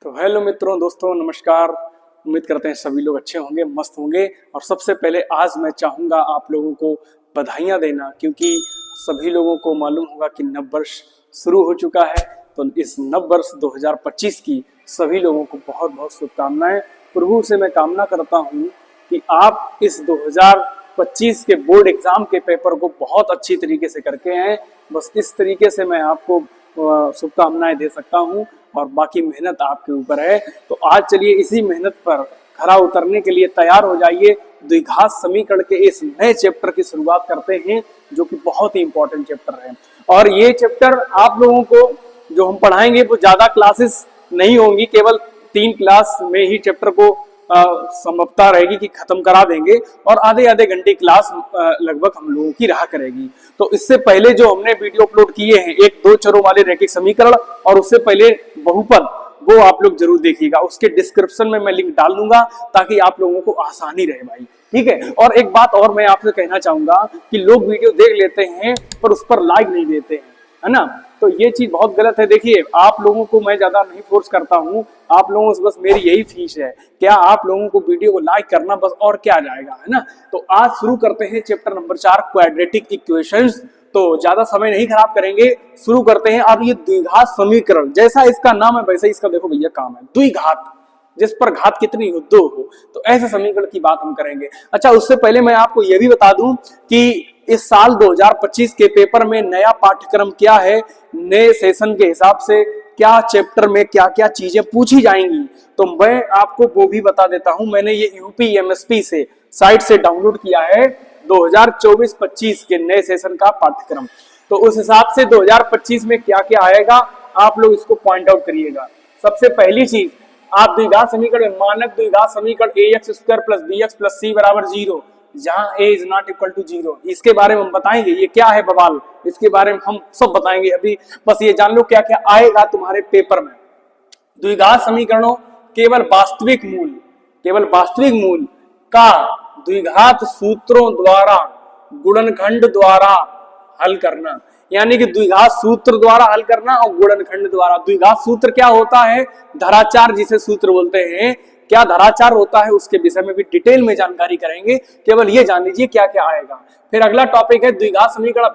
तो हेलो मित्रों, दोस्तों, नमस्कार। उम्मीद करते हैं सभी लोग अच्छे होंगे, मस्त होंगे। और सबसे पहले आज मैं चाहूँगा आप लोगों को बधाइयाँ देना, क्योंकि सभी लोगों को मालूम होगा कि नव वर्ष शुरू हो चुका है। तो इस नव वर्ष 2025 की सभी लोगों को बहुत बहुत शुभकामनाएं। प्रभु से मैं कामना करता हूँ कि आप इस 2025 के बोर्ड एग्जाम के पेपर को बहुत अच्छी तरीके से करके आए। बस इस तरीके से मैं आपको शुभकामनाएं दे सकता हूं, और बाकी मेहनत आपके ऊपर है। तो आज चलिए इसी मेहनत पर खरा उतरने के लिए तैयार हो जाइए। द्विघात समीकरण के इस नए चैप्टर की शुरुआत करते हैं, जो कि बहुत ही इंपॉर्टेंट चैप्टर है। और ये चैप्टर आप लोगों को जो हम पढ़ाएंगे वो ज्यादा क्लासेस नहीं होंगी, केवल 3 क्लास में ही चैप्टर को संभवता रहेगी कि खत्म करा देंगे, और आधे आधे घंटे क्लास लगभग हम लोगों की रहा करेगी। तो इससे पहले जो हमने वीडियो अपलोड किए हैं, एक 2 चरों वाले रैखिक समीकरण और उससे पहले बहुपद, वो आप लोग जरूर देखिएगा। उसके डिस्क्रिप्शन में मैं लिंक डाल दूंगा ताकि आप लोगों को आसानी रहे भाई, ठीक है। और एक बात और मैं आपसे कहना चाहूंगा कि लोग वीडियो देख लेते हैं पर उस पर लाइक नहीं देते हैं, है ना। तो ये चीज बहुत गलत है। देखिए, आप लोगों को मैं ज्यादा नहीं फोर्स करता हूँ, आप लोगों से बस मेरी यही फीस है, क्या आप लोगों को वीडियो को लाइक करना, बस, और क्या जाएगा, है ना। तो आज शुरू करते हैं चैप्टर नंबर 4, क्वाड्रेटिक इक्वेशंस। तो ज्यादा समय नहीं खराब करेंगे, शुरू करते हैं। अब ये द्विघात समीकरण, जैसा इसका नाम है वैसे इसका देखो भैया काम है, द्विघात, जिस पर घात कितनी हो, 2 हो। तो ऐसे समीकरण की बात हम करेंगे। अच्छा, उससे पहले मैं आपको यह भी बता दूं कि इस साल 2025 के पेपर में नया पाठ्यक्रम क्या है, नए सेशन के हिसाब से क्या चैप्टर में क्या क्या चीजें पूछी जाएंगी, तो मैं आपको वो भी बता देता हूं। मैंने ये यूपीएमएसपी से साइट से डाउनलोड किया है 2024-25 के नए सेशन का पाठ्यक्रम। तो उस हिसाब से 2025 में क्या क्या आएगा आप लोग इसको पॉइंट आउट करिएगा। सबसे पहली चीज, आप द्विघात समीकरण, मानक द्विघात समीकरण ax² + bx + c = 0, जहां a is not equal to 0, इसके बारे में हम बताएंगे। ये क्या है बवाल, इसके बारे में हम सब बताएंगे अभी। बस ये जान लो क्या क्या आएगा तुम्हारे पेपर में। द्विघात समीकरणों केवल वास्तविक मूल का द्विघात सूत्रों द्वारा, गुणनखंड द्वारा हल करना, यानी कि द्विघात सूत्र द्वारा हल करना और गुणनखंड द्वारा। द्विघात सूत्र क्या होता है, धराचार जिसे सूत्र बोलते हैं, क्या धराचार होता है उसके विषय में भी डिटेल में जानकारी करेंगे। केवल ये जान लीजिए क्या क्या आएगा। फिर अगला टॉपिक है द्विघात समीकरण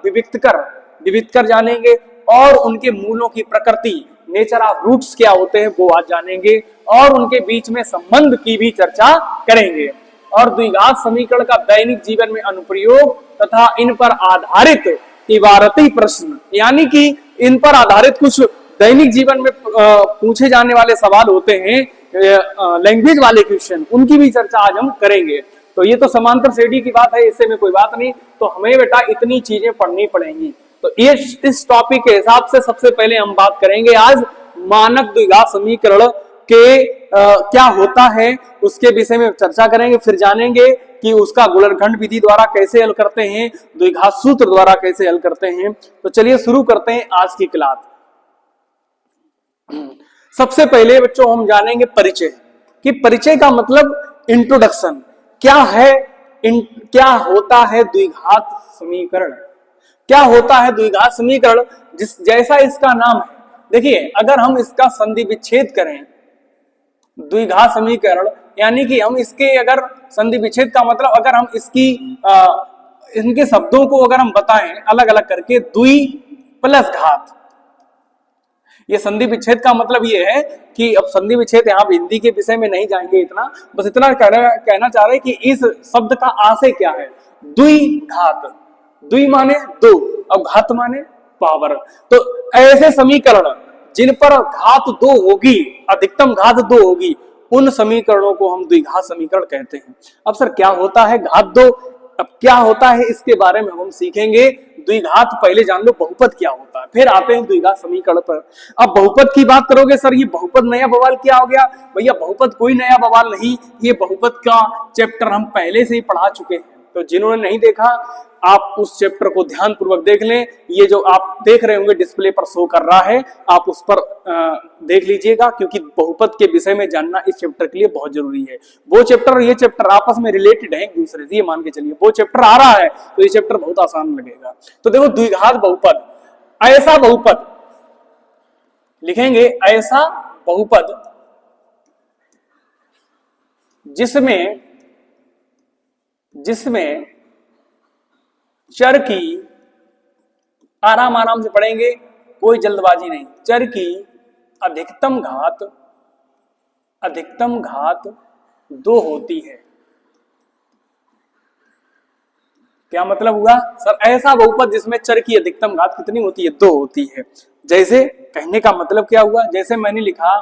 विविक्तकर जानेंगे, और उनके मूलों की प्रकृति, नेचर ऑफ रूट्स क्या होते हैं वो आज जानेंगे, और उनके बीच में संबंध की भी चर्चा करेंगे। और द्विघात समीकरण का दैनिक जीवन में अनुप्रयोग तथा इन पर आधारित इबारती प्रश्न, यानी कि इन पर आधारित कुछ दैनिक जीवन में पूछे जाने वाले सवाल होते हैं, लैंग्वेज वाले क्वेश्चन, उनकी भी चर्चा आज हम करेंगे। तो ये तो समांतर श्रेणी की बात है, इससे में कोई बात नहीं। तो हमें बेटा इतनी चीजें पढ़नी पड़ेंगी। तो ये इस टॉपिक के हिसाब से सबसे पहले हम बात करेंगे आज मानक द्विघात समीकरण के क्या होता है, उसके विषय में चर्चा करेंगे। फिर जानेंगे कि उसका गुणनखंड विधि द्वारा कैसे हल करते हैं, द्विघात सूत्र द्वारा कैसे हल करते हैं। तो चलिए शुरू करते हैं आज की क्लास। सबसे पहले बच्चों हम जानेंगे परिचय, कि परिचय का मतलब इंट्रोडक्शन क्या है, क्या होता है द्विघात समीकरण, क्या होता है द्विघात समीकरण, जैसा इसका नाम है। देखिए, अगर हम इसका संधि विच्छेद करें, द्विघात समीकरण यानी कि हम इसके अगर संधि विच्छेद का मतलब अगर हम इसकी इनके शब्दों को अगर हम बताएं अलग अलग करके, द्वि प्लस घात, ये संधि विच्छेद का मतलब ये है कि अब संधि विच्छेद यहाँ हिंदी के विषय में नहीं जाएंगे इतना, बस इतना कहना चाह रहे हैं कि इस शब्द का आशय क्या है। द्विघात, द्वि माने 2 और घात माने पावर। तो ऐसे समीकरण जिन पर घात 2 होगी, अधिकतम घात 2 होगी, उन समीकरणों को हम द्विघात समीकरण कहते हैं। अब सर क्या होता है घात 2, अब क्या होता है इसके बारे में हम सीखेंगे। द्विघात पहले जान लो बहुपद क्या होता है, फिर आते हैं द्विघात समीकरण पर। अब बहुपद की बात करोगे, सर ये बहुपद नया बवाल क्या हो गया। भैया बहुपद कोई नया बवाल नहीं, ये बहुपद का चैप्टर हम पहले से ही पढ़ा चुके हैं। तो जिन्होंने नहीं देखा, आप उस चैप्टर को ध्यान पूर्वक देख लें। ये जो आप देख रहे होंगे डिस्प्ले पर शो कर रहा है, आप उस पर देख लीजिएगा, क्योंकि बहुपद के विषय में जानना इस चैप्टर के लिए बहुत जरूरी है। वो चैप्टर और ये चैप्टर आपस में रिलेटेड है एक दूसरे से, ये मान के चलिए। वो चैप्टर आ रहा है तो ये चैप्टर बहुत आसान लगेगा। तो देखो, द्विघात बहुपद, ऐसा बहुपद लिखेंगे, ऐसा बहुपद जिसमें चर की, आराम आराम से पढ़ेंगे, कोई जल्दबाजी नहीं, चर की अधिकतम घात 2 होती है। क्या मतलब हुआ सर? ऐसा बहुपद जिसमें चर की अधिकतम घात कितनी होती है? 2 होती है। जैसे कहने का मतलब क्या हुआ, जैसे मैंने लिखा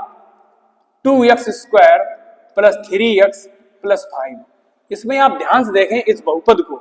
2x² + 3x + 5। इसमें आप ध्यान से देखें इस बहुपद को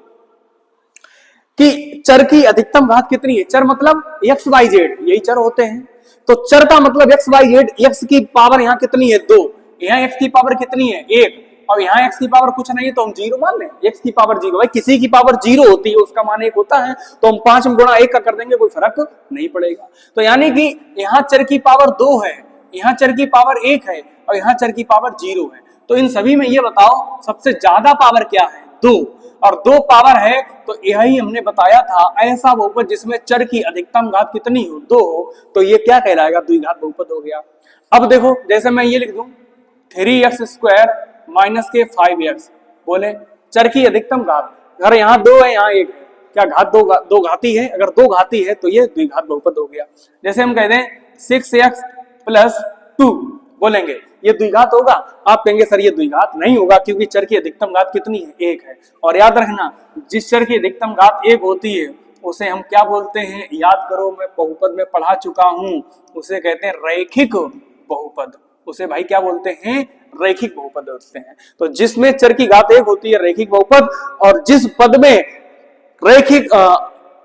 कि चर की अधिकतम घात कितनी है। चर मतलब x y z, यही चर होते हैं। तो चर का मतलब x y z, x की पावर यहाँ कितनी है? 2। यहाँ x की पावर कितनी है? 1। और यहाँ x की पावर कुछ नहीं है तो हम 0 मान लें। x की पावर 0, भाई किसी की पावर 0 होती है उसका मान 1 होता है, तो हम 5 में गुणा 1 का कर देंगे, कोई फर्क नहीं पड़ेगा। तो यानी कि यहाँ चर की पावर 2 है, यहाँ चर की पावर 1 है और यहाँ चर की पावर 0 है। तो इन सभी में ये बताओ सबसे ज्यादा पावर क्या है? 2। और 2 पावर है तो यही हमने बताया था, ऐसा बहुपद जिसमें चर की अधिकतम घात कितनी हो? 2 हो, तो ये क्या कहलाएगा? द्विघात बहुपद हो गया। अब देखो जैसे मैं ये लिख दूं 3x² - के 5x, बोले चर की अधिकतम घात, अगर यहाँ 2 है यहाँ 1 है, क्या घात दो घाती है? अगर 2 घाती है तो ये द्विघात बहुपद हो गया। जैसे हम कहते हैं 6x + 2, बोलेंगे ये द्विघात होगा? आप कहेंगे सर ये द्विघात नहीं होगा क्योंकि चर की अधिकतम घात कितनी है? 1 है। और याद रखना जिस चर की अधिकतम घात 1 होती है उसे हम क्या बोलते हैं? याद करो, मैं बहुपद में पढ़ा चुका हूं, उसे कहते हैं रैखिक बहुपद। उसे भाई क्या बोलते हैं? रैखिक बहुपद बोलते हैं। तो जिसमें चर की घात 1 होती है रैखिक बहुपद, और जिस पद में रैखिक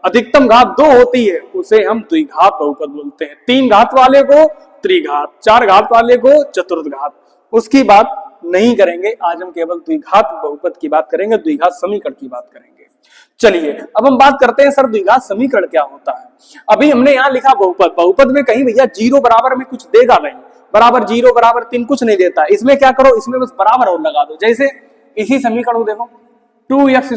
अधिकतम घात 2 होती है उसे हम द्विघात बहुपद बोलते हैं। 3 घात वाले को त्रिघात, 4 घात वाले को चतुर्घात। उसकी बात नहीं करेंगे, आज हम केवल द्विघात बहुपद की बात करेंगे, द्विघात समीकरण की बात करेंगे। चलिए अब हम बात करते हैं सर द्विघात समीकरण क्या होता है। अभी हमने यहाँ लिखा बहुपद, बहुपद में कहीं भैया 0 बराबर में कुछ देगा नहीं, बराबर 0 बराबर 3 कुछ नहीं देता। इसमें क्या करो, इसमें बस बराबर और लगा दो। जैसे इसी समीकरण को देखो 2x²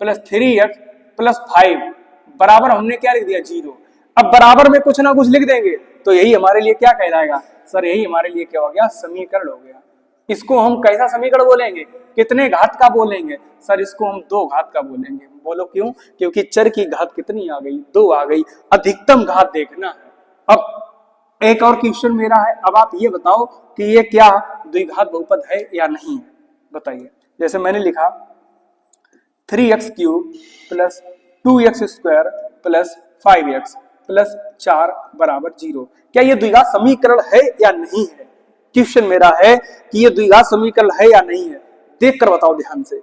+ 3x + 5 बराबर हमने क्या लिख दिया? 0। अब बराबर में कुछ ना कुछ लिख देंगे तो यही हमारे लिए क्या कहलाएगा सर? यही हमारे लिए क्या हो गया? समीकरण हो गया। इसको हम कैसा समीकरण बोलेंगे? कितने घात का बोलेंगे सर? इसको हम 2 घात का बोलेंगे। बोलो क्यों? क्योंकि चर की घात कितनी आ गई? 2 आ गई। अधिकतम घात देखना है। अब एक और क्वेश्चन मेरा है, अब आप ये बताओ कि ये क्या द्विघात बहुपद है या नहीं है, बताइए। जैसे मैंने लिखा 3x³ + 2x² + 5x + 4 = 0, क्या ये द्विघात समीकरण है या नहीं है? क्वेश्चन मेरा है कि ये द्विघात समीकरण है या नहीं है। देख कर बताओ ध्यान से,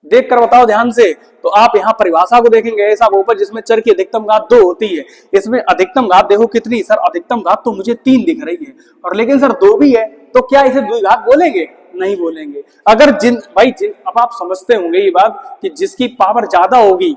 देख कर बताओ ध्यान से। तो आप यहाँ परिभाषा को देखेंगे, ऐसा बहुपद जिसमें चर की अधिकतम घात 2 होती है। इसमें अधिकतम घात देखो कितनी सर? अधिकतम घात तो मुझे 3 दिख रही है, और लेकिन सर 2 भी है, तो क्या इसे द्विघात बोलेंगे? नहीं बोलेंगे। अगर अब आप समझते होंगे ये बात कि जिसकी पावर ज्यादा होगी,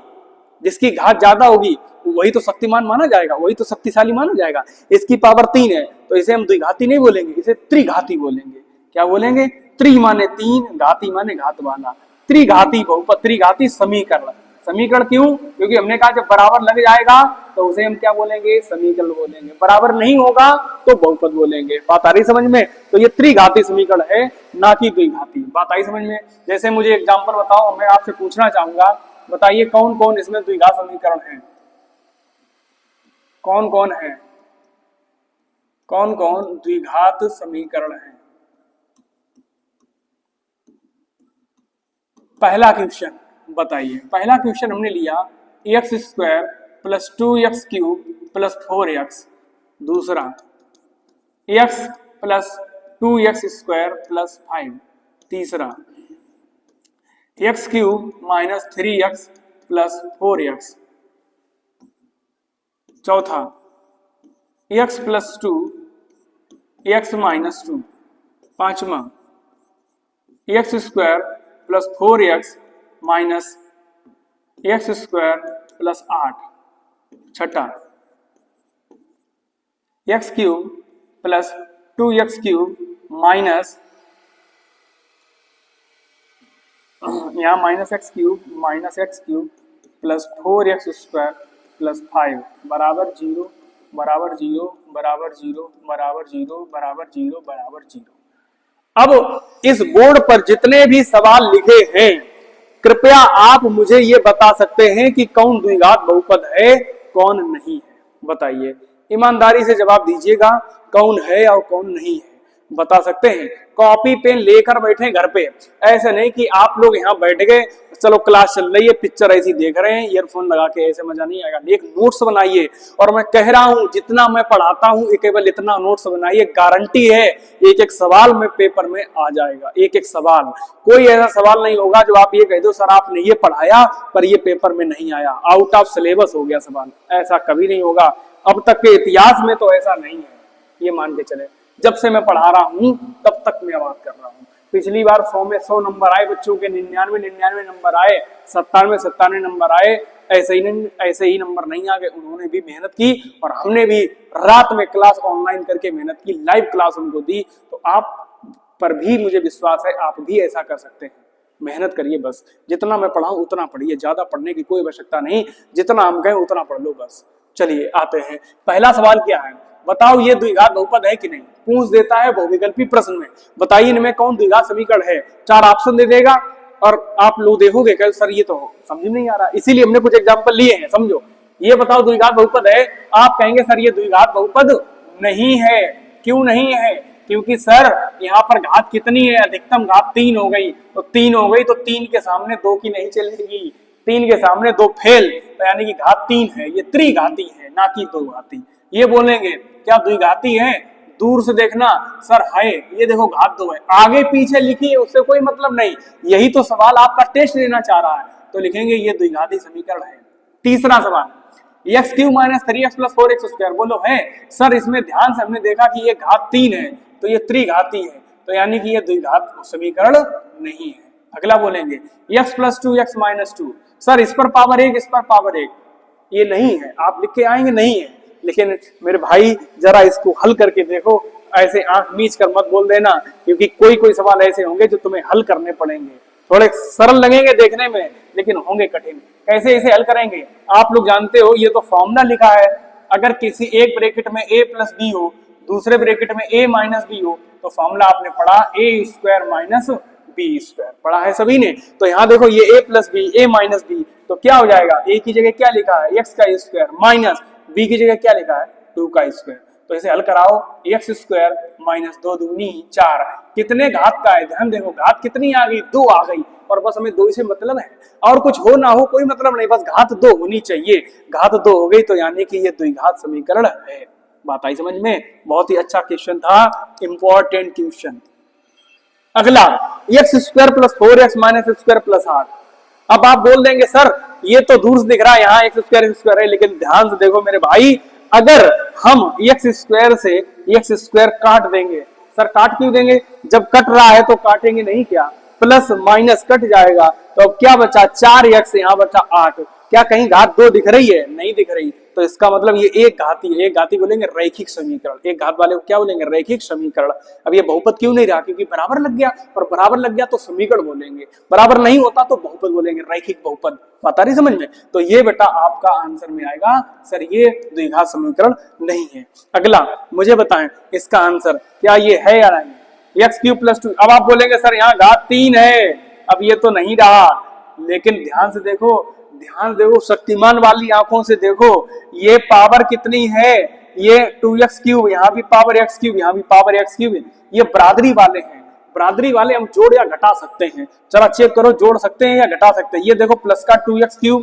जिसकी घात ज्यादा होगी वही तो शक्तिमान माना जाएगा, वही तो शक्तिशाली माना जाएगा। इसकी पावर 3 है तो इसे हम द्विघाती नहीं बोलेंगे, इसे त्रिघाती बोलेंगे। क्या बोलेंगे? त्रि माने 3, घाती माने घात वाला। त्रिघाती बहुपद, त्रिघाती समीकरण। समीकरण क्यों? क्योंकि हमने कहा जब बराबर लग जाएगा तो उसे हम क्या बोलेंगे? समीकरण बोलेंगे। बराबर नहीं होगा तो बहुपद बोलेंगे। बात आ रही समझ में? तो ये त्रिघाती समीकरण है, ना कि द्विघाती। बात आई समझ में? जैसे मुझे एग्जाम्पल बताओ, मैं आपसे पूछना चाहूंगा, बताइए कौन कौन इसमें द्विघात समीकरण है? कौन कौन है? कौन कौन द्विघात समीकरण है? पहला क्वेश्चन बताइए। पहला क्वेश्चन हमने लिया x² + 2x³ + 4x। दूसरा x + 2x² + 5। तीसरा x³ - 3x + 4x। चौथा x + 2 x - 2। पांचवा x² + 4x - x² + 8। छठा x³ + 2x³ माइनस, यहाँ -x³ + 4x² + 5 बराबर 0 बराबर 0 बराबर 0 बराबर 0 बराबर 0 बराबर 0। अब इस बोर्ड पर जितने भी सवाल लिखे हैं, कृपया आप मुझे ये बता सकते हैं कि कौन द्विघात बहुपद है, कौन नहीं है? बताइए, ईमानदारी से जवाब दीजिएगा, कौन है और कौन नहीं है, बता सकते हैं? कॉपी पेन लेकर बैठे घर पे, ऐसे नहीं कि आप लोग यहाँ बैठ गए, चलो क्लास चल रही है, पिक्चर ऐसी देख रहे हैं, ईयरफोन लगा के, ऐसे मजा नहीं आएगा। एक नोट्स बनाइए, और मैं कह रहा हूं जितना मैं पढ़ाता हूं केवल इतना नोट्स बनाइए, गारंटी है एक एक सवाल में पेपर में आ जाएगा। एक एक सवाल, कोई ऐसा सवाल नहीं होगा जो आप ये कह दो सर आपने ये पढ़ाया पर ये पेपर में नहीं आया, आउट ऑफ सिलेबस हो गया सवाल, ऐसा कभी नहीं होगा। अब तक के इतिहास में तो ऐसा नहीं है, ये मान के चले। जब से मैं पढ़ा रहा हूं तब तक मैं बात कर रहा हूं। पिछली बार 100 में 100 नंबर आए बच्चों के, 99 नंबर आए, 97 नंबर आए, ऐसे ही नंबर नहीं आ गए। उन्होंने भी मेहनत की और हमने भी रात में क्लास ऑनलाइन करके मेहनत की, लाइव क्लास उनको दी। तो आप पर भी मुझे विश्वास है, आप भी ऐसा कर सकते हैं। मेहनत करिए, बस जितना मैं पढ़ाऊं उतना पढ़िए, ज्यादा पढ़ने की कोई आवश्यकता नहीं, जितना हम कहें उतना पढ़ लो बस। चलिए आते हैं, पहला सवाल क्या है, बताओ ये द्विघात बहुपद है कि नहीं, पूछ देता है बहुविकल्पी प्रश्न में। बताइए इनमें कौन द्विघात समीकरण है, 4 ऑप्शन दे देगा और आप लोग देखोगे कि सर ये तो समझ में नहीं आ रहा, इसीलिए हमने कुछ एग्जांपल लिए हैं। समझो, ये बताओ द्विघात बहुपद है, आप कहेंगे सर ये द्विघात बहुपद नहीं है। क्यों नहीं है? क्योंकि सर यहाँ पर घात कितनी है, अधिकतम घात 3 हो गई, तो 3 हो गई तो 3 के सामने 2 की नहीं चलेगी, 3 के सामने 2 फेल, तो यानी कि घात 3 है, ये त्रिघाती है ना कि द्विघाती। ये बोलेंगे क्या द्विघाती है, दूर से देखना सर है, ये देखो घात 2 है, आगे पीछे लिखिए उससे कोई मतलब नहीं, यही तो सवाल आपका टेस्ट लेना चाह रहा है, तो लिखेंगे ये द्विघाती समीकरण है। तीसरा सवाल, x³ - 3x + 4x², बोलो है सर, इसमें ध्यान से हमने देखा कि ये घात 3 है तो ये त्रिघाती है, तो यानी कि ये द्विघात समीकरण नहीं है। अगला बोलेंगे x + 2x - 2, सर इस पर पावर 1 इस पर पावर 1, ये नहीं है, आप लिख के आएंगे नहीं है। लेकिन मेरे भाई जरा इसको हल करके देखो, ऐसे आंख मीच कर मत बोल देना, क्योंकि कोई कोई सवाल ऐसे होंगे जो तुम्हें हल करने पड़ेंगे, थोड़े सरल लगेंगे देखने में लेकिन होंगे कठिन। कैसे इसे हल करेंगे, आप लोग जानते हो, ये तो फॉर्मूला लिखा है, अगर किसी एक ब्रैकेट में a + b हो, दूसरे ब्रैकेट में a - b हो, तो फॉर्मूला आपने पढ़ा a² - b², पढ़ा है सभी ने। तो यहाँ देखो ये a + b, a - b, तो क्या हो जाएगा, a की जगह क्या लिखा है x² माइनस b की जगह क्या लिखा है 2 का स्क्वायर, तो इसे हल कराओ, x² - 2 दूनी 4, कितने घात का है, ध्यान देखो घात कितनी आ गई, 2 आ गई, और बस हमें 2 से मतलब है, और कुछ हो ना हो कोई मतलब नहीं, बस घात 2 होनी चाहिए, घात 2 हो गई तो यानी कि ये द्विघात समीकरण है। बात आई समझ में? बहुत ही अच्छा क्वेश्चन था, इंपॉर्टेंट क्वेश्चन। अगला x² + 4x - x² + 8, अब आप बोल देंगे सर ये तो दूर से दिख रहा है, यहाँ x² है, लेकिन ध्यान से देखो मेरे भाई, अगर हम x² से x² काट देंगे, सर काट क्यों देंगे, जब कट रहा है तो काटेंगे नहीं क्या, प्लस माइनस कट जाएगा, तो अब क्या बचा 4x, यहाँ बचा 8, क्या कहीं घात 2 दिख रही है, नहीं दिख रही, तो इसका मतलब ये एक घाती है, एक घाती बोलेंगे रैखिक समीकरण, एक घात वाले को क्या बोलेंगे रैखिक समीकरण। अब ये बहुपद क्यों नहीं रहा, क्योंकि बराबर लग गया, और बराबर लग गया तो समीकरण बोलेंगे, बराबर नहीं होता तो बहुपद बोलेंगे, रैखिक बहुपद। पता नहीं समझ में? तो ये बेटा आपका आंसर में आएगा, सर ये द्विघात समीकरण नहीं है। अगला मुझे बताएं इसका आंसर क्या ये है या नहीं, x³ + 2, अब आप बोलेंगे सर यहाँ घात 3 है, अब ये तो नहीं रहा, लेकिन ध्यान से देखो, ध्यान देखो, शक्तिमान वाली आंखों से देखो, ये पावर कितनी है, ये 2x³, यहाँ भी पावर x³, यहाँ भी पावर x³, ये बरादरी वाले हैं, बरादरी वाले हम जोड़ या घटा सकते हैं, चलो चेक करो जोड़ सकते हैं या घटा सकते हैं। ये देखो प्लस का 2x³,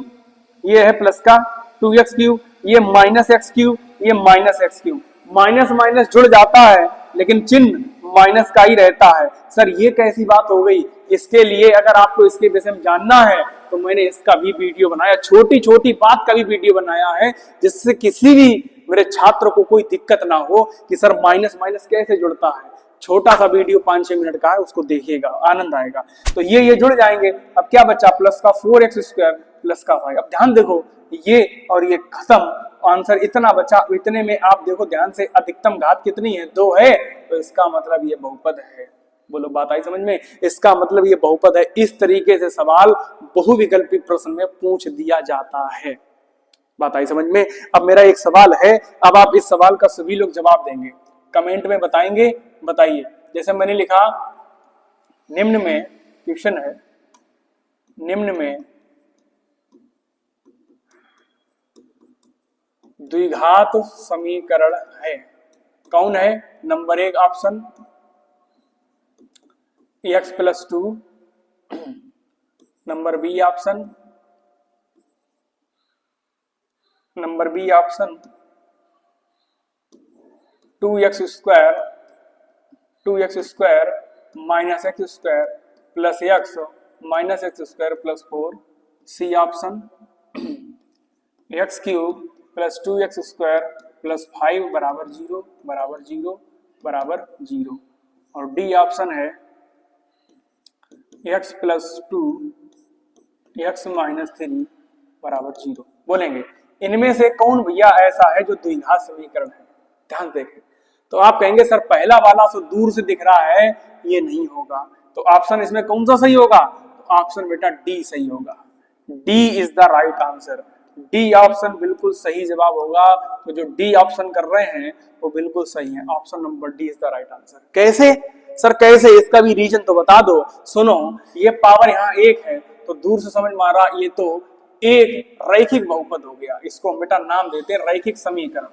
ये है प्लस का 2x³, ये -x³, ये -x³, माइनस माइनस जुड़ जाता है लेकिन चिन्ह माइनस का ही रहता है। सर ये कैसी बात हो गई, इसके लिए अगर आपको इसके विषय में जानना है तो मैंने इसका भी वीडियो बनाया, छोटी छोटी बात का भी वीडियो बनाया है, जिससे किसी भी मेरे छात्र को कोई दिक्कत ना हो कि सर माइनस माइनस कैसे जुड़ता है। छोटा सा वीडियो 5-6 मिनट का है, उसको देखिएगा, आनंद आएगा। तो ये जुड़ जाएंगे। अब क्या बचा, प्लस का 4x² प्लस का 5। अब ध्यान देखो, ये और ये खत्म, आंसर इतना बचा। इतने में आप देखो ध्यान से, अधिकतम घात कितनी है, 2 है, तो इसका मतलब ये बहुपद है। बोलो बात आई समझ में? इसका मतलब ये बहुपद है। इस तरीके से सवाल बहुविकल्पी प्रश्न में पूछ दिया जाता है। बात आई समझ में? अब मेरा एक सवाल है, अब आप इस सवाल का सभी लोग जवाब देंगे, कमेंट में बताएंगे। बताइए, जैसे मैंने लिखा निम्न में क्वेश्चन है, निम्न में द्विघात समीकरण है। कौन है? Number 1 option x plus 2, number B option 2x square minus x square plus x minus x square plus 4, C option x cube plus 2x square plus 5 बराबर 0 बराबर 0 बराबर 0, और डी ऑप्शन है x प्लस 2 x माइनस 3 बराबर 0। बोलेंगे इनमें से कौन भैया ऐसा है जो द्विघात समीकरण है? ध्यान देखें, तो आप कहेंगे सर पहला वाला तो दूर से दिख रहा है, ये नहीं होगा, तो ऑप्शन इसमें कौन सा सही होगा? तो ऑप्शन बेटा डी सही होगा। D is the right answer. D option बिल्कुल सही जवाब होगा। तो जो डी ऑप्शन कर रहे हैं वो बिल्कुल सही है। Option number D is the right answer. कैसे सर, कैसे? इसका भी रीजन तो बता दो। सुनो, ये पावर यहाँ 1 है तो दूर से समझ में आ रहा, ये तो एक रैखिक बहुपद हो गया। इसको हम बेटा नाम देते हैं रैखिक समीकरण।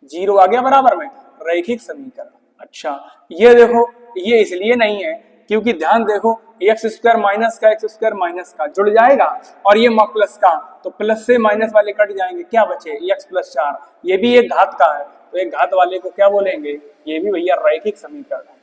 0 आ गया बराबर में, रैखिक समीकरण। अच्छा, ये देखो, ये इसलिए नहीं है क्योंकि ध्यान देखो, एक्स स्क्वायर माइनस का एक्स स्क्वायर माइनस का जुड़ जाएगा, और ये प्लस का, तो प्लस से माइनस वाले कट जाएंगे, क्या बचे? X plus 4। ये भी एक घात का है, तो एक घात वाले को क्या बोलेंगे? ये भी भैया रैखिक समीकरण है।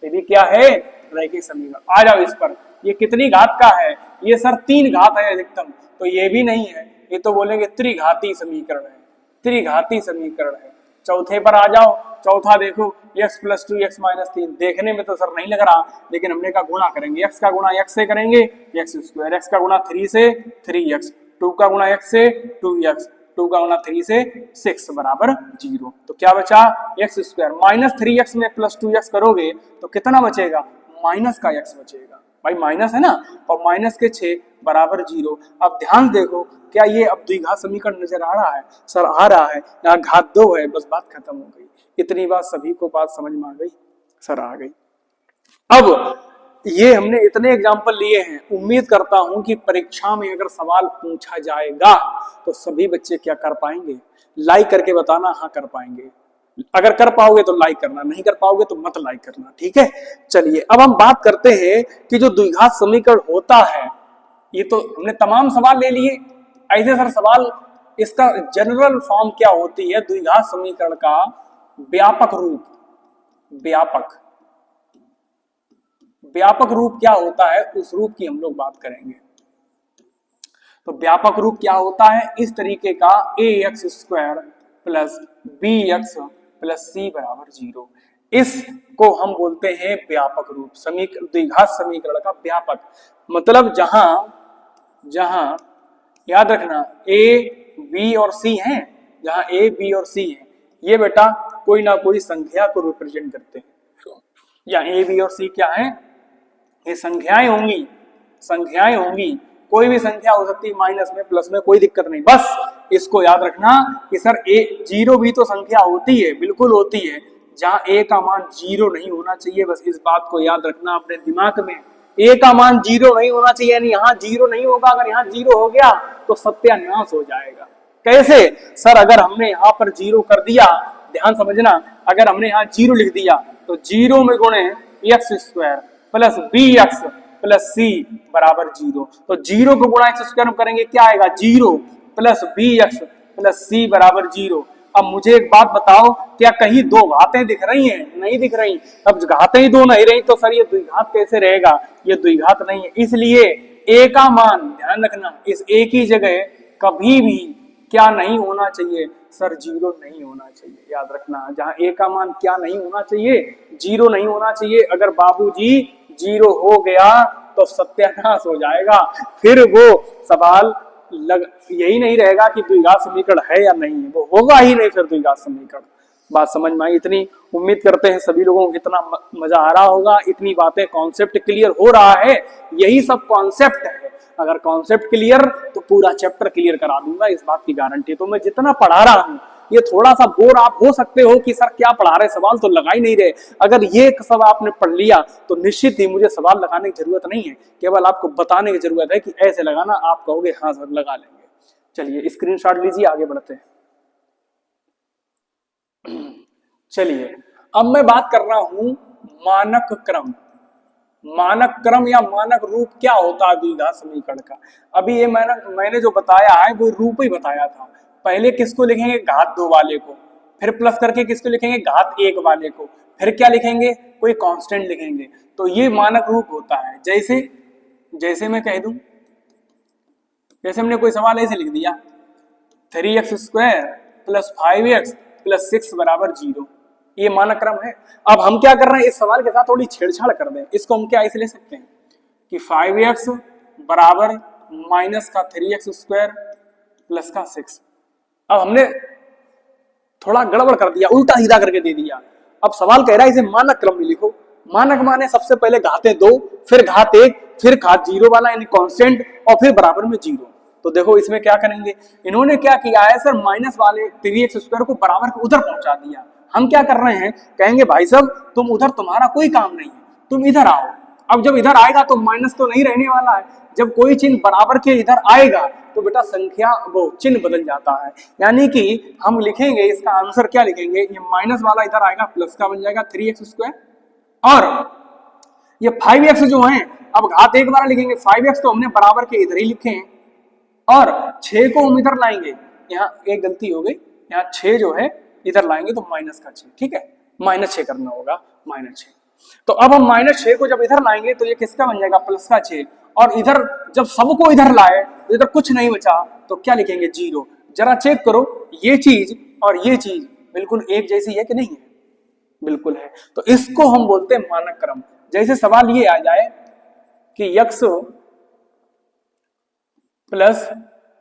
ये भी क्या है? रैखिक समीकरण। आ जाओ इस पर, ये कितनी घात का है? ये सर 3 घात है अधिकतम, तो ये भी नहीं है, ये तो बोलेंगे त्रिघाती समीकरण है। त्रिघाती समीकरण है। चौथे पर आ जाओ। चौथा देखो, x प्लस 2 x माइनस 3। देखने में तो सर नहीं लग रहा, लेकिन हमने का गुणा करेंगे। x का गुणा x से करेंगे, x स्क्वायर। x का गुणा 3 से 3x, 2 का गुणा x से 2x, 2 का गुणा 3 से 6 बराबर 0। तो क्या बचा? x स्क्वायर माइनस 3x में प्लस 2x करोगे तो कितना बचेगा? माइनस का x बचेगा। भाई माइनस है ना, और माइनस के 6 बराबर 0। अब ध्यान देखो, क्या ये अब द्विघात समीकरण नजर आ रहा है? सर आ रहा है। यहाँ घात 2 है, बस बात खत्म हो गई। इतनी बात सभी को बात समझ में आ गई? सर आ गई। अब ये हमने इतने एग्जाम्पल लिए हैं, उम्मीद करता हूं कि परीक्षा में अगर सवाल पूछा जाएगा तो सभी बच्चे क्या कर पाएंगे? लाइक करके बताना हाँ कर पाएंगे। अगर कर पाओगे तो लाइक करना, नहीं कर पाओगे तो मत लाइक करना, ठीक है? चलिए अब हम बात करते हैं कि जो द्विघात समीकरण होता है, ये तो हमने तमाम सवाल ले लिए। ऐसे सर सवाल, इसका जनरल फॉर्म क्या होती है द्विघात समीकरण का? व्यापक रूप। व्यापक रूप क्या होता है, उस रूप की हम लोग बात करेंगे। तो व्यापक रूप क्या होता है? इस तरीके का ax square plus bx plus c बराबर 0। इसको हम बोलते हैं व्यापक रूप। द्विघात समीकरण का व्यापक मतलब जहां याद रखना a b और c हैं, जहां a b और c हैं, ये बेटा कोई ना कोई संख्या को रिप्रेजेंट करते हैं। या a b और c क्या है? ये संख्याएं होंगी। कोई भी संख्या हो सकती है, माइनस में प्लस में, कोई दिक्कत नहीं। बस इसको याद रखना कि सर 0 भी तो संख्या होती है, बिल्कुल होती है। जहां a का मान 0 नहीं होना चाहिए, बस इस बात को याद रखना अपने दिमाग में। a का मान 0 नहीं होना चाहिए, यानी यहाँ 0 नहीं होगा। अगर यहाँ 0 हो गया तो सत्यानाश हो जाएगा। कैसे? सर अगर हमने यहाँ पर 0 कर दिया, ध्यान समझना, अगर हमने यहाँ 0 लिख दिया तो 0 में गुणे x square plus bx plus c बराबर 0। तो 0 को गुणा x स्क्वायर में करेंगे, क्या आएगा? 0 प्लस bx प्लस c बराबर 0। अब मुझे एक बात बताओ, क्या कहीं 2 घातें दिख रही हैं? नहीं दिख रही। अब घातें ही 2 नहीं रही तो सर ये द्विघात कैसे रहेगा? ये द्विघात नहीं है। इसलिए a का मान, ध्यान रखना, इस a की जगह कभी भी क्या नहीं होना चाहिए? सर 0 नहीं होना चाहिए। याद रखना, जहां a का मान क्या नहीं होना चाहिए? 0 नहीं होना चाहिए। अगर बाबूजी 0 हो गया तो सत्यानाश हो जाएगा। फिर वो सवाल यही नहीं रहेगा कि द्विघात समीकरण है या नहीं है, वो होगा ही नहीं फिर द्विघात समीकरण। बात समझ में आई? इतनी उम्मीद करते हैं सभी लोगों को इतना मजा आ रहा होगा, इतनी बातें, कॉन्सेप्ट क्लियर हो रहा है। यही सब कॉन्सेप्ट है। अगर कॉन्सेप्ट क्लियर तो पूरा चैप्टर क्लियर करा दूंगा, इस बात की गारंटी। तो मैं जितना पढ़ा रहा हूँ ये थोड़ा सा बोर आप हो सकते हो कि सर क्या पढ़ा रहे, सवाल तो लगा ही नहीं रहे। अगर ये सब आपने पढ़ लिया तो निश्चित ही मुझे सवाल लगाने की जरूरत नहीं है, केवल आपको बताने की जरूरत है कि ऐसे लगाना, आप कहोगे हाँ सर लगा लेंगे। चलिए स्क्रीनशॉट लीजिए, आगे बढ़ते हैं। चलिए अब मैं बात कर रहा हूं मानक क्रम। मानक क्रम या मानक रूप क्या होता है द्विघात समीकरण का। अभी ये मैंने जो बताया है वो रूप ही बताया था। पहले किसको लिखेंगे, घात 2 वाले को, फिर प्लस करके किसको लिखेंगे, घात 1 वाले को, फिर क्या लिखेंगे, कोई कांस्टेंट लिखेंगे। तो ये मानक रूप होता है। जैसे जैसे मैं कह दूं, जैसे हमने कोई सवाल ऐसे लिख दिया 3x² + 5x + 6 = 0, ये मानक क्रम है। अब हम क्या कर रहे हैं, इस सवाल के साथ थोड़ी छेड़छाड़ कर दें। इसको हम क्या ऐसे ले सकते हैं कि 5x बराबर माइनस का 3x² प्लस का 6। अब हमने थोड़ा गड़बड़ कर दिया, उल्टा सीधा करके दे दिया। अब सवाल कह रहा है इसे मानक क्रम में लिखो। मानक माने सबसे पहले घातें 2, फिर घात 1, फिर घात 0 वाला यानी कांस्टेंट, और फिर बराबर में 0। तो देखो इसमें क्या करेंगे, इन्होंने क्या किया है सर, माइनस वाले 3x² को बराबर के उधर पहुंचा दिया। हम क्या कर रहे हैं, कहेंगे भाई साहब तुम उधर, तुम्हारा कोई काम नहीं है, तुम इधर आओ। अब जब इधर आएगा तो माइनस तो नहीं रहने वाला है। जब कोई चिन्ह बराबर के इधर आएगा तो बेटा संख्या वो चिन्ह बदल जाता है। यानी कि हम लिखेंगे, इसका आंसर क्या लिखेंगे, ये माइनस वाला इधर आएगा, प्लस का बन जाएगा 3x², और ये 5x जो है, अब घात 1 वाला लिखेंगे। 5x तो हमने बराबर के इधर ही लिखे हैं, और 6 को हम इधर लाएंगे। यहाँ एक गलती हो गई, यहाँ 6 जो है इधर लाएंगे तो माइनस का 6, ठीक है, -6 करना होगा, -6। तो अब हम -6 को जब इधर लाएंगे तो ये किसका बन जाएगा, प्लस का 6। और इधर जब सबको इधर लाए तो इधर कुछ नहीं बचा, तो क्या लिखेंगे, 0। जरा चेक करो, ये चीज और ये चीज बिल्कुल एक जैसी है कि नहीं है, बिल्कुल है। तो इसको हम बोलते हैं मानक क्रम। जैसे सवाल ये आ जाए कि x +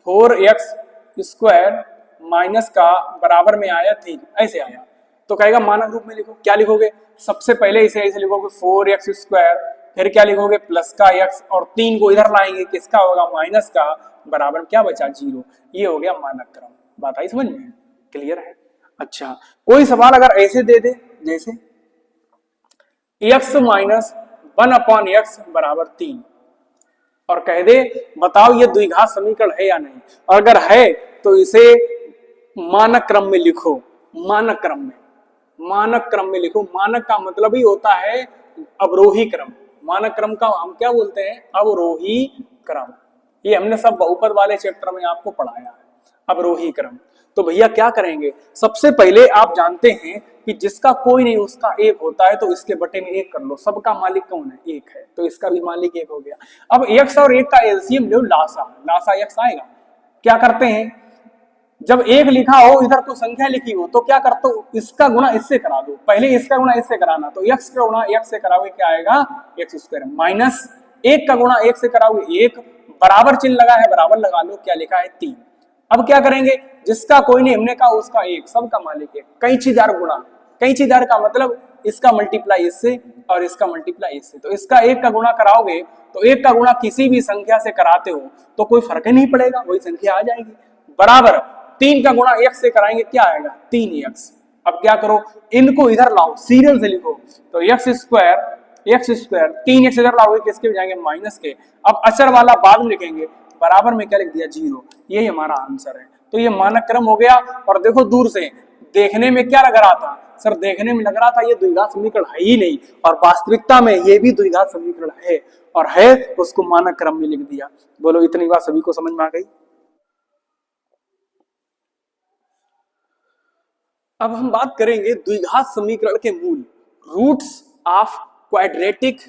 4x² माइनस का बराबर में आया 3, ऐसे आया, तो कहेगा मानक रूप में लिखो। क्या लिखोगे, सबसे पहले इसे ऐसे लिखोगे 4x², फिर क्या लिखोगे, प्लस का x, और 3 को इधर लाएंगे, किसका होगा, माइनस का, बराबर क्या बचा, 0। ये हो गया मानक क्रम। बात आई समझ में, क्लियर है। अच्छा, कोई सवाल अगर ऐसे दे दे, जैसे x - 1/x = 3, और कह दे बताओ ये द्विघात समीकरण है या नहीं, और अगर है तो इसे मानक क्रम में लिखो। मानक क्रम में, मानक क्रम में लिखो। मानक का मतलब ही होता है अवरोही क्रम। मानक क्रम का हम क्या बोलते हैं, अवरोही क्रम। ये हमने सब बहुपद वाले चैप्टर में आपको पढ़ाया है, अवरोही क्रम। तो भैया क्या करेंगे, सबसे पहले आप जानते हैं कि जिसका कोई नहीं उसका एक होता है, तो इसके बटे में 1 कर लो। सबका मालिक कौन है, 1 है, तो इसका भी मालिक 1 हो गया। अब x और 1 का एलसीएम लो, लासा, लासा x आएगा। क्या करते हैं, जब 1 लिखा हो इधर तो संख्या लिखी हो, तो क्या करते हो, इसका गुणा इससे करा दो। पहले इसका गुणा इससे कराना, तो x का गुणा x से कराओगे क्या आएगा, x², माइनस 1 का गुणा 1 से कराओगे 1, बराबर चिन्ह लगा है, बराबर लगा लो, क्या लिखा है, 3। अब क्या करेंगे, जिसका कोई नहीं, हमने कहा उसका 1, सबका मालिक 1, कैंचीदार गुणा। कैंचीदार का मतलब इसका मल्टीप्लाई इससे और इसका मल्टीप्लाई इससे। तो इसका 1 का गुणा कराओगे, तो 1 का गुणा किसी भी संख्या से कराते हो तो कोई फर्क ही नहीं पड़ेगा, वही संख्या आ जाएगी। बराबर 3 का गुणा 1 से कराएंगे, क्या आएगा, 3x। अब क्या करो, इनको इधर लाओ, सीरियल से लिखो, तो x² 3x इधर लाओगे, किसके भी जाएंगे, माइनस के। अब अचर वाला बाद में लिखेंगे, बराबर में क्या लिख दिया, 0। यही हमारा आंसर है। तो ये मानक क्रम हो गया। और देखो दूर से देखने में क्या लग रहा था, सर देखने में लग रहा था ये द्विघात समीकरण है ही नहीं, और वास्तविकता में ये भी द्विघात समीकरण है, और है उसको मानक क्रम में लिख दिया। बोलो इतनी बात सभी को समझ में आ गई। अब हम बात करेंगे द्विघात समीकरण के मूल, रूट्स ऑफ क्वाड्रेटिक,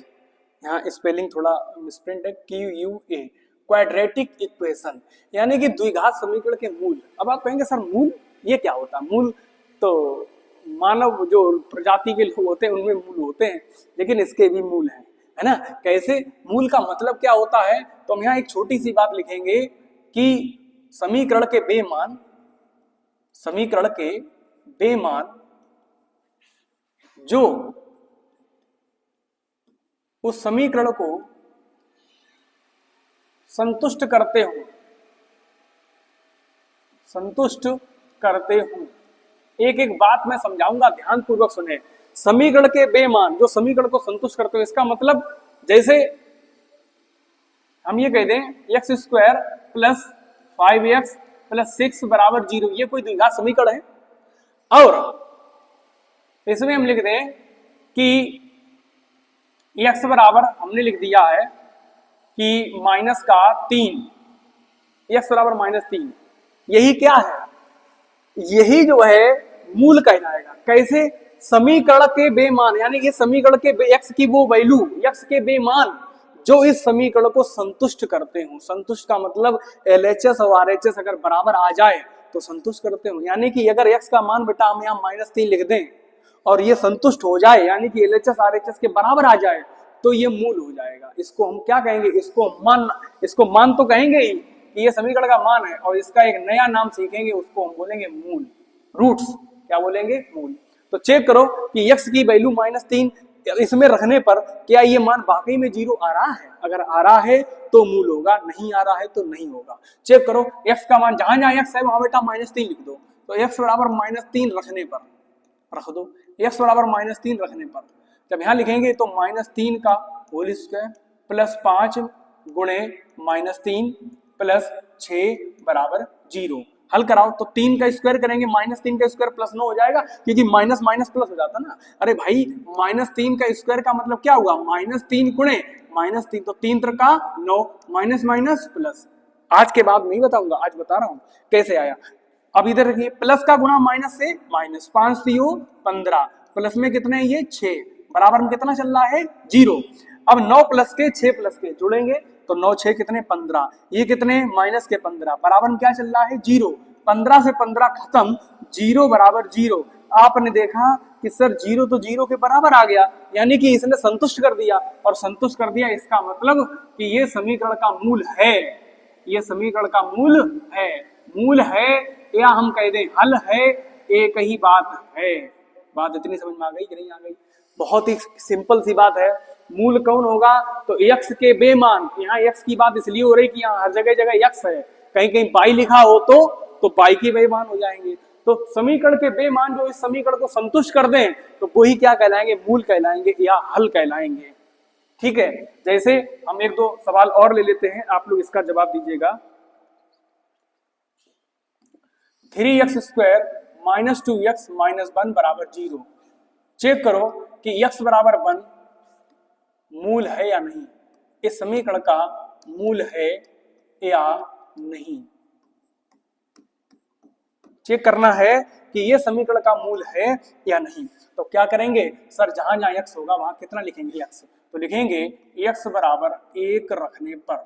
यहाँ स्पेलिंग थोड़ा मिसप्रिंट है, QUA, क्वाड्रेटिक इक्वेशन, यानी कि द्विघात समीकरण के मूल। अब आप कहेंगे सर मूल ये क्या होता है, मूल तो मानव जो प्रजाति के लोग होते हैं उनमें मूल होते हैं, लेकिन इसके भी मूल हैं, है ना। कैसे, मूल का मतलब क्या होता है, तो हम यहाँ एक छोटी सी बात लिखेंगे कि समीकरण के बेमान, समीकरण के बेमान जो उस समीकरण को संतुष्ट करते हो, संतुष्ट करते हो, एक एक बात मैं समझाऊंगा, ध्यान पूर्वक सुने। समीकरण के बेमान जो समीकरण को संतुष्ट करते हो, इसका मतलब जैसे हम ये कह दें x square plus 5x plus 6 बराबर 0, ये कोई द्विघात समीकरण है। और इसमें हम लिख दें कि x बराबर हमने लिख दिया है कि माइनस का 3, x बराबर -3, यही क्या है, यही जो है मूल कहलाएगा। कैसे? समीकरण के बेमान, यानी कि समीकरण के x की वो वैल्यू, x के बेमान जो इस समीकरण को संतुष्ट करते हो। संतुष्ट का मतलब LHS और RHS अगर बराबर आ जाए तो संतुष्ट करते हो। यानी कि अगर x का मान बेटा हम यहाँ -3 लिख दें और ये संतुष्ट हो जाए, यानी कि LHS RHS के बराबर आ जाए, तो ये मूल हो जाएगा। इसको हम क्या कहेंगे? इसको मान तो कहेंगे ही कि ये समीकरण का मान है, और इसका एक नया नाम सीखेंगे, उसको हम बोलेंगे मूल, रूट्स। क्या बोलेंगे? मूल। तो चेक करो कि x की वैल्यू -3 इसमें रखने पर क्या ये मान वाकई में 0 आ रहा है? अगर आ रहा है तो मूल होगा, नहीं आ रहा है तो नहीं होगा। चेक करो, x का मान जहां जहां x है वहां बेटा -3 लिख दो। तो x बराबर -3 रखने पर रख दो, x बराबर -3 रखने पर जब यहां लिखेंगे तो -3 का होल स्क्वायर प्लस 5 गुणे -3 प्लस 6 बराबर 0। हल कराओ तो 3 का स्क्वायर करेंगे, -3 का स्क्वायर प्लस 9 हो जाएगा, क्योंकि माइनस माइनस प्लस हो जाता ना। अरे भाई -3 का स्क्वायर का मतलब क्या हुआ? -3 गुणे -3, तो 3 3 का 9, माइनस माइनस प्लस। आज के बाद नहीं बताऊंगा, आज बता रहा हूं कैसे आया। अब इधर देखिए, प्लस का गुणा माइनस से माइनस, 5 3 15, प्लस में कितने हैं ये 6, बराबर में कितना चल रहा है? 0। अब 9 प्लस के 6 प्लस के जोड़ेंगे तो 9 6 कितने? 15, ये कितने? माइनस के 15, बराबर में क्या चल रहा है? 0। 15 से 15 खत्म, 0 बराबर 0। आपने देखा कि सर 0 तो 0 के बराबर आ गया, यानी कि इसने संतुष्ट कर दिया, और संतुष्ट कर दिया इसका मतलब कि ये समीकरण का मूल है, ये समीकरण का मूल है। मूल है या हम कह दें हल है, एक ही बात है। बात इतनी समझ में आ गई कि नहीं आ गई? बहुत ही सिंपल सी बात है। मूल कौन होगा? तो x के बेमान। यहाँ x की बात इसलिए हो रही कि यहाँ हर जगह जगह x है, कहीं कहीं y लिखा हो तो y के बेमान हो जाएंगे। तो समीकरण के बेमान जो इस समीकरण को संतुष्ट कर दें तो वही क्या कहलाएंगे? मूल कहलाएंगे या हल कहलाएंगे। ठीक है, जैसे हम एक दो सवाल और ले लेते हैं, आप लोग इसका जवाब दीजिएगा। 3x square minus 2x minus 1 बराबर 0। चेक करो कि x बराबर 1 मूल है या नहीं, इस समीकरण का मूल है या नहीं। चेक करना है कि यह समीकरण का मूल है या नहीं। तो क्या करेंगे सर? जहां जहां x होगा वहां कितना लिखेंगे? x। तो लिखेंगे x बराबर 1 रखने पर,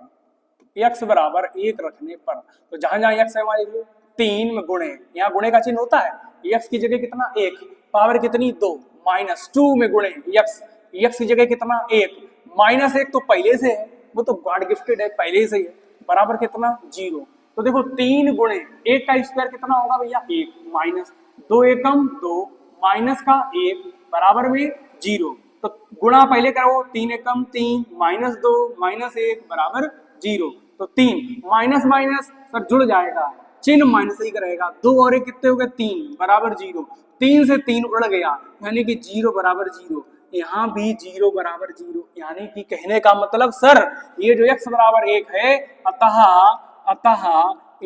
x बराबर 1 रखने पर, तो जहां जहां x है वहां लिख लो 3 में गुणे, यहाँ गुणे का चिन्ह होता है, x की जगह कितना? 1, पावर कितनी? 2, माइनस 2 में गुणे x की जगह कितना? 1, -1 तो पहले से है, वो तो गॉड गिफ्टेड है, पहले से ही है, बराबर कितना? 0। तो देखो 3 गुणे 1 का स्क्वायर कितना होगा भैया? 1, माइनस 2 एकम 2, माइनस का 1 बराबर में 0। तो गुणा पहले करो, 3 एकम 3, माइनस 2 माइनस 1 बराबर 0। तो 3 माइनस माइनस सर जुड़ जाएगा, चिन्ह माइनस ही रहेगा, 2 और 1 कितने हो गए? 3 बराबर 0। 3 से 3 उड़ गया, यानी कि 0 बराबर 0। यहाँ भी 0 बराबर 0, यानी कि कहने का मतलब सर ये जो x बराबर 1 है, अतः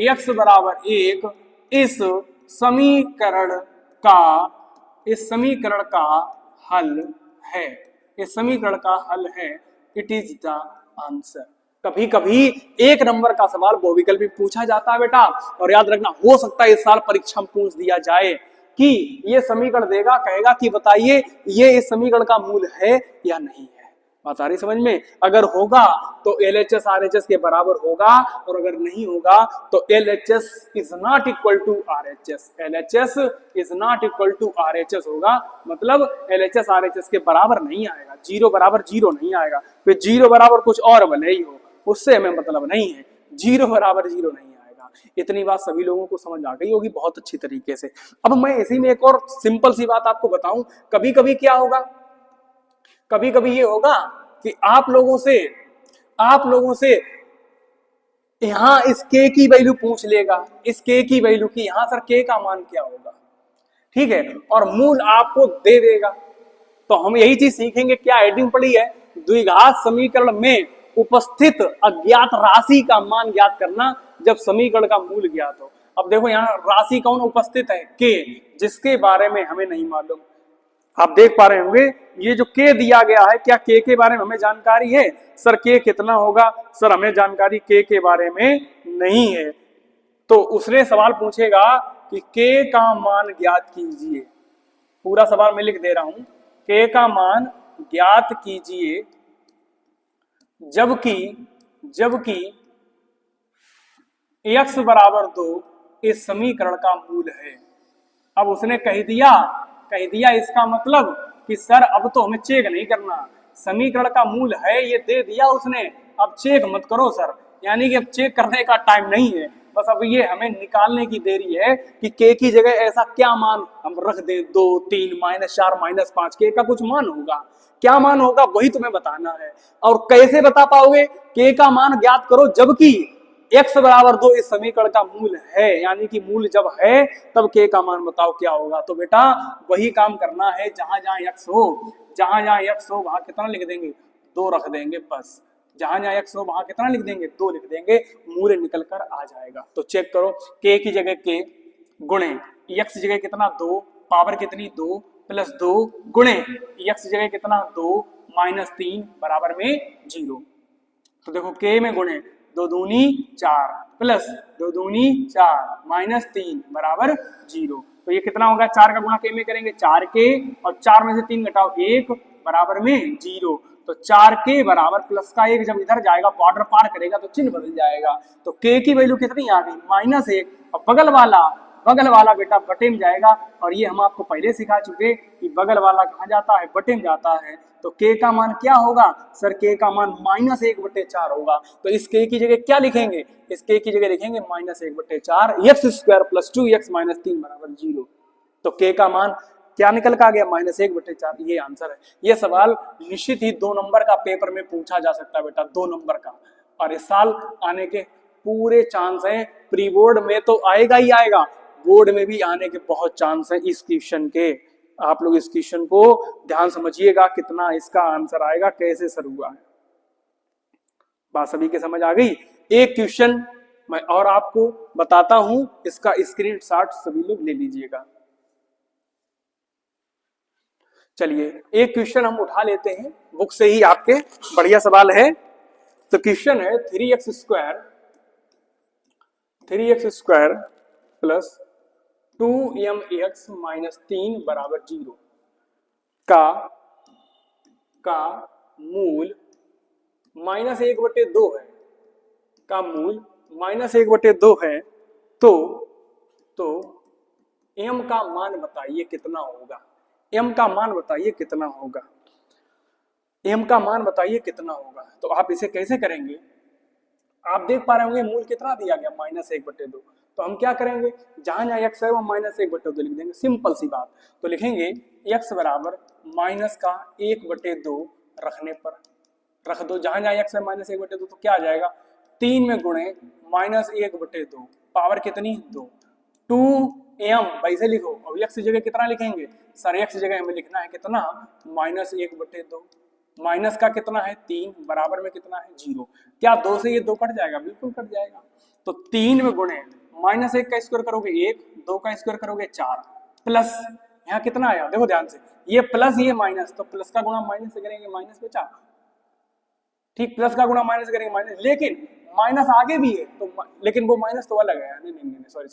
x बराबर 1 इस समीकरण का हल है, इस समीकरण का हल है। It is the answer. कभी कभी 1 नंबर का सवाल बहुविकल्पी पूछा जाता है बेटा, और याद रखना हो सकता है इस साल परीक्षा में पूछ दिया जाए कि ये समीकरण देगा, कहेगा कि बताइए ये इस समीकरण का मूल है या नहीं है। बात आ रही समझ में? अगर होगा तो LHS RHS के बराबर होगा, और अगर नहीं होगा तो LHS is not equal to RHS, LHS is not equal to RHS होगा, मतलब LHS RHS के बराबर नहीं आएगा, 0 बराबर 0 नहीं आएगा। फिर 0 बराबर कुछ और भले ही हो, उससे हमें मतलब नहीं है, 0 बराबर 0 नहीं आएगा। इतनी बात सभी लोगों को समझ आ गई होगी बहुत अच्छी तरीके से। अब मैं इसी में एक और सिंपल सी बात आपको बताऊं, कभी कभी क्या होगा, कभी कभी ये होगा कि आप लोगों से यहां इस k की वैल्यू पूछ लेगा, इस k की वैल्यू की, यहां सर k का मान क्या होगा, ठीक है, और मूल आपको दे देगा। तो हम यही चीज सीखेंगे, क्या हेडिंग पड़ी है, द्विघात समीकरण में उपस्थित अज्ञात राशि का मान ज्ञात करना जब समीकरण का मूल ज्ञात हो। अब देखो यहाँ राशि कौन उपस्थित है, के, जिसके बारे में हमें नहीं मालूम। आप देख पा रहे होंगे ये जो के दिया गया है, क्या के बारे में हमें जानकारी है? सर के कितना होगा? सर हमें जानकारी के बारे में नहीं है। तो उसने सवाल पूछेगा कि के का मान ज्ञात कीजिए। पूरा सवाल मैं लिख दे रहा हूं, के का मान ज्ञात कीजिए जबकि x बराबर 2 इस समीकरण का मूल है। अब उसने कह दिया इसका मतलब कि सर अब तो हमें चेक नहीं करना, समीकरण का मूल है ये दे दिया उसने, अब चेक मत करो सर। यानी कि अब चेक करने का टाइम नहीं है, बस अब ये हमें निकालने की देरी है कि के की जगह ऐसा क्या मान हम रख दे, 2, 3, -4, -5, के का कुछ मान होगा, क्या मान होगा वही तुम्हें बताना है। और कैसे बता पाओगे? के का मान ज्ञात करो जबकि x बराबर 2 इस समीकरण का मूल है, यानी कि मूल जब है तब के का मान बताओ क्या होगा। तो बेटा वही काम करना है, जहां जहां x हो वहां कितना लिख देंगे, 2 रख देंगे बस। जहां जहां x हो वहां कितना लिख देंगे, 2 लिख देंगे, मूल निकल कर आ जाएगा। तो चेक करो, के की जगह के गुणे x जगह कितना 2, पावर कितनी 2 प्लस 2 गुणे x जगह कितना 2 -3 बराबर में 0। तो देखो के में गुणे 2 दूनी 4 प्लस 2 दूनी 4 -3 बराबर 0। तो ये कितना होगा, 4 का गुणा के में करेंगे 4 के, और 4 में से 3 घटाओ 1 बराबर में 0। तो 4 के बराबर प्लस का 1 जब इधर जाएगा बॉर्डर पार करेगा तो चिन्ह बदल जाएगा। तो के की वैल्यू कितनी आ गई, -1, और बगल वाला बेटा बटे में जाएगा। और ये हम आपको पहले सिखा चुके कि बगल वाला कहाँ जाता है, बटे में जाता है। तो के का मान क्या होगा, सर के का मान -1/4 होगा। तो इस के की जगह क्या लिखेंगे, इस के की जगह लिखेंगे -1/4 x² + 2x - 3 बराबर 0। तो के का मान क्या निकल का आ गया, -1/4। ये आंसर है। ये सवाल निश्चित ही 2 नंबर का पेपर में पूछा जा सकता है बेटा, 2 नंबर का, और इस साल आने के पूरे चांस हैं। प्री बोर्ड में तो आएगा ही आएगा, बोर्ड में भी आने के बहुत चांस हैं इस क्वेश्चन के। आप लोग इस क्वेश्चन को ध्यान समझिएगा, कितना इसका आंसर आएगा, कैसे सर हुआ है। बात सभी के समझ आ गई। एक क्वेश्चन मैं और आपको बताता हूं, इसका स्क्रीनशॉट सभी लोग ले लीजिएगा। चलिए एक क्वेश्चन हम उठा लेते हैं बुक से ही, आपके बढ़िया सवाल है। तो क्वेश्चन है 3x² प्लस 2mx - 3 बराबर 0 का मूल -1/2 है, का मूल -1/2 है। तो m का मान बताइए कितना होगा, m का मान बताइए कितना होगा, m का मान बताइए कितना होगा। तो आप इसे कैसे करेंगे, आप देख पा रहे होंगे मूल कितना दिया गया, -1/2। तो हम क्या करेंगे, जहां जहां x है वो -1/2 लिख देंगे, सिंपल सी बात। तो लिखेंगे x बराबर माइनस का 1/2 रखने पर रख दो, जहां जहां x है -1/2, तो क्या आ जाएगा, 3 में गुणे -1/2 पावर कितनी 2, 2m वैसे लिखो। अब x की जगह कितना लिखेंगे, सर x की जगह हमें लिखना है कितना, -1/2, माइनस का कितना है 3 बराबर में कितना है 0। क्या 2 से ये 2 कट जाएगा, बिल्कुल कट जाएगा। तो 3 में गुणे -1 का स्क्वायर करोगे 1, 2 का स्क्वायर करोगे 4, प्लस यहाँ कितना आया, देखो ध्यान से, ये प्लस ये माइनस, तो प्लस का गुणा माइनस से करेंगे माइनस बचा, ठीक, प्लस का गुणा माइनस से करेंगे माइनस, लेकिन माइनस आगे भी है तो, लेकिन वो माइनस तो अलग है, नहीं सॉरी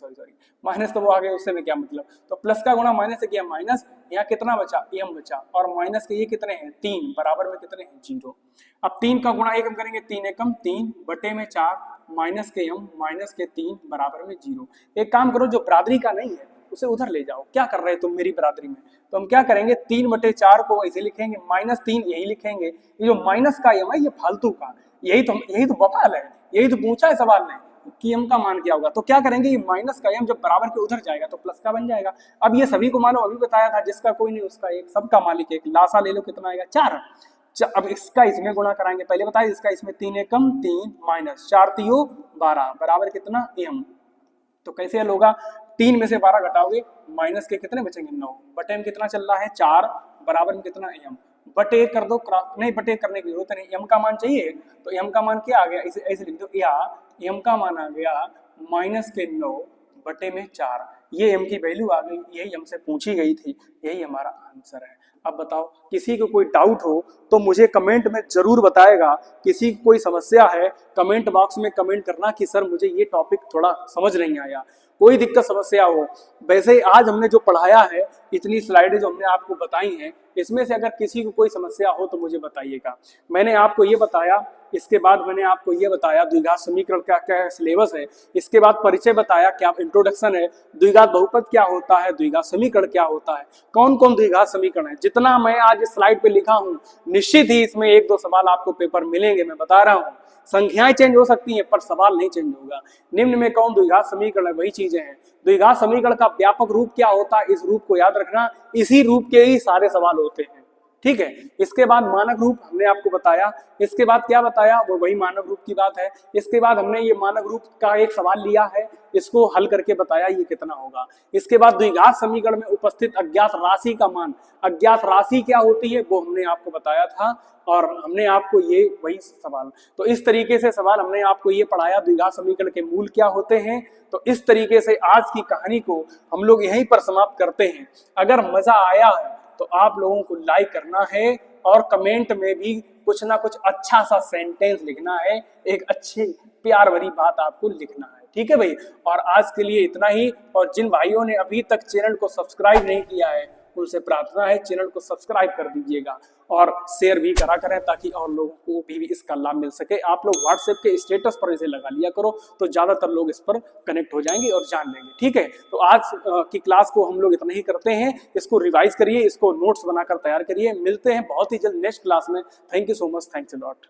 माइनस तो वो आगे, उससे में क्या मतलब। तो प्लस का गुणा माइनस से किया माइनस, यहाँ कितना बचा m बचा, और माइनस के ये कितने हैं 3 बराबर में कितने हैं 0। अब 3 का गुणा एकम करेंगे, 3 एकम 3 बटे में 4 माइनस के m माइनस के 3 बराबर में 0। एक काम करो, जो बरादरी का नहीं है उसे उधर ले जाओ, क्या कर रहे हो तुम मेरी बरादरी में। तो हम क्या करेंगे, 3/4 को ऐसे लिखेंगे, -3 यही लिखेंगे। ये जो माइनस का m है ये फालतू का, यही तो बवाल है, यही तो पूछा है सवाल ने कि m का मान क्या होगा। तो क्या करेंगे, ये माइनस का m जब बराबर के उधर जाएगा तो प्लस का बन जाएगा। अब ये सभी को मालूम, अभी बताया था, जिसका कोई नहीं उसका एक, सबका मालिक एक, लासा ले लो कितना आएगा 4। अब इसका इसमें गुणा कराएंगे, पहले बताया इसका इसमें 3 एकम 3 माइनस 4 3 12 बराबर कितना m। तो कैसे हल होगा, 3 में से 12 घटाओगे माइनस के कितने बचेंगे 9, बटे में कितना चल रहा है 4, बराबर में कितना m, बटे कर दो, नहीं बटे करने की जरूरत नहीं, m का मान चाहिए तो m का मान क्या आ गया, इसे ऐसे लिख दो, या m का मान आ गया माइनस के 9 बटे में 4, ये m की वैल्यू आ गई, यही हमसे पूछी गई थी, यही हमारा आंसर है। अब बताओ किसी को कोई डाउट हो तो मुझे कमेंट में जरूर बताएगा, किसी को कोई समस्या है कमेंट बॉक्स में कमेंट करना कि सर मुझे ये टॉपिक थोड़ा समझ नहीं आया, कोई दिक्कत समस्या हो। वैसे आज हमने जो पढ़ाया है, इतनी स्लाइडें जो हमने आपको बताई हैं, इसमें से अगर किसी को कोई समस्या हो तो मुझे बताइएगा। मैंने आपको ये बताया, इसके बाद मैंने आपको ये बताया द्विघात समीकरण का क्या सिलेबस है, इसके बाद परिचय बताया, क्या इंट्रोडक्शन है, द्विघात बहुपद क्या होता है, द्विघात समीकरण क्या होता है, कौन कौन द्विघात समीकरण है। जितना मैं आज इस स्लाइड पे लिखा हूँ निश्चित ही इसमें 1-2 सवाल आपको पेपर मिलेंगे, मैं बता रहा हूँ। संख्याएं चेंज हो सकती हैं पर सवाल नहीं चेंज होगा। निम्न में कौन द्विघात समीकरण है, वही चीजें हैं। द्विघात समीकरण का व्यापक रूप क्या होता है, इस रूप को याद रखना, इसी रूप के ही सारे सवाल होते हैं, ठीक है। इसके बाद मानक रूप हमने आपको बताया, इसके बाद क्या बताया, वो वही मानक रूप की बात है। इसके बाद हमने ये मानक रूप का एक सवाल लिया है, इसको हल करके बताया ये कितना होगा। इसके बाद द्विघात समीकरण में उपस्थित अज्ञात राशि का मान, अज्ञात राशि क्या होती है वो हमने आपको बताया था, और हमने आपको ये वही सवाल, तो इस तरीके से सवाल हमने आपको ये पढ़ाया, द्विघात समीकरण के मूल क्या होते हैं। तो इस तरीके से आज की कहानी को हम लोग यहीं पर समाप्त करते हैं। अगर मजा आया है तो आप लोगों को लाइक करना है और कमेंट में भी कुछ ना कुछ अच्छा सा सेंटेंस लिखना है, एक अच्छी प्यार भरी बात आपको लिखना है, ठीक है भाई। और आज के लिए इतना ही, और जिन भाइयों ने अभी तक चैनल को सब्सक्राइब नहीं किया है उनसे प्रार्थना है चैनल को सब्सक्राइब कर दीजिएगा और शेयर भी करा करें ताकि और लोगों को भी इसका लाभ मिल सके। आप लोग व्हाट्सएप के स्टेटस पर इसे लगा लिया करो तो ज्यादातर लोग इस पर कनेक्ट हो जाएंगे और जान लेंगे, ठीक है। तो आज की क्लास को हम लोग इतना ही करते हैं, इसको रिवाइज करिए, इसको नोट्स बनाकर तैयार करिए। मिलते हैं बहुत ही जल्द नेक्स्ट क्लास में। Thank you so much, thanks a lot.